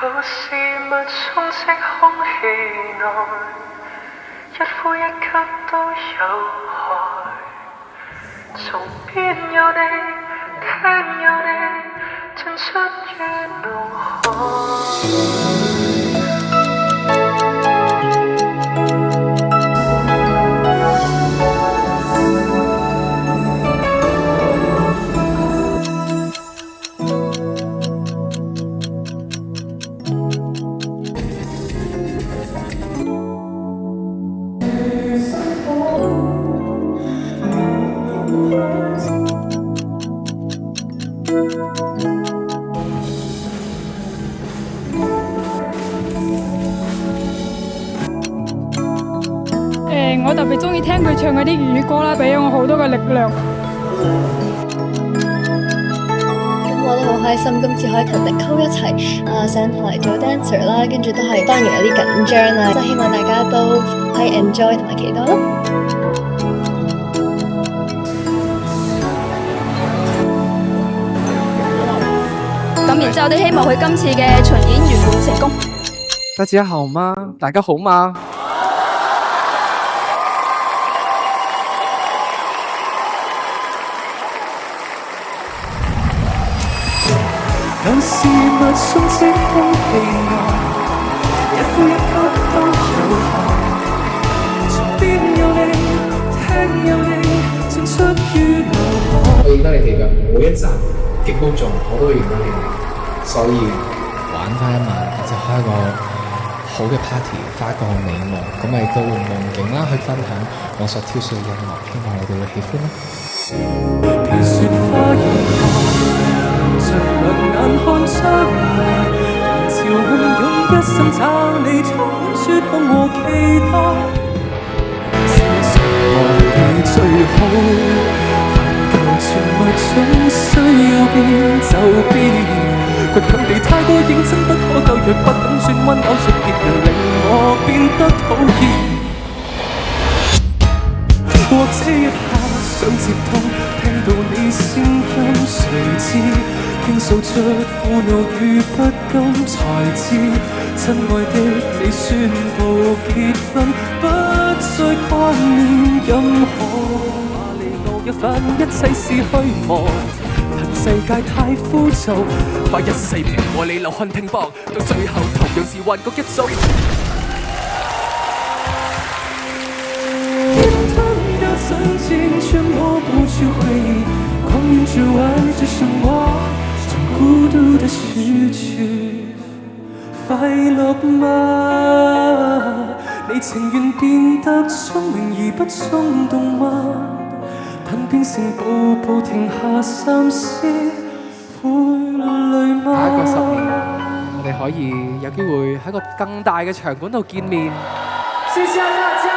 舊事物充斥空氣內，一呼一吸都有害。從邊有你，聽有你，進出於腦海。我特別中意聽佢唱嗰啲粵語歌啦，俾咗我好多嘅力量。咁我都好開心，今次可以同力溝一齊上台做 dancer 啦，跟住都係當然有啲緊張啦，即係希望大家都可以 enjoy 同埋期待咯。咁然之後都希望佢今次嘅巡演圓滿成功。大家好嗎？大家好嗎？舊事物充斥空氣內，一呼一吸都有害。從邊有你，聽有你，進出於腦海。我認得你哋㗎，每一集極高重我都會認得你哋，所以玩翻一晚，或者開個好嘅 party，發一個美夢，咁咪都會夢境啦，去分享我所挑選嘅音樂，希望你哋會喜歡啦。別説花園內，着兩眼看將來，人潮洶湧，一心找你，充滿絕望和期待。是誰忘記最好？凡舊傳聞總需要變就變。倔強地太過認真不可救，若不等轉彎扭出別人，令我變得討厭。或這一刻想接通，聽到你聲音，誰知傾訴着苦惱與不甘，才知親愛的你宣布結婚，不再掛念任何馬利路一份，一切是虛妄。世界太枯燥，花一世陪我你流汗拼搏，到最後同樣是幻覺一種。要曾經卻抹不去回憶，光陰之外只剩我將孤獨的失去快樂嗎？你情願變得聰明而不衝動嗎？等變成步步停下三思會累嗎？下一個10年，我哋可以有機會喺個更大嘅場館度見面。謝謝大家。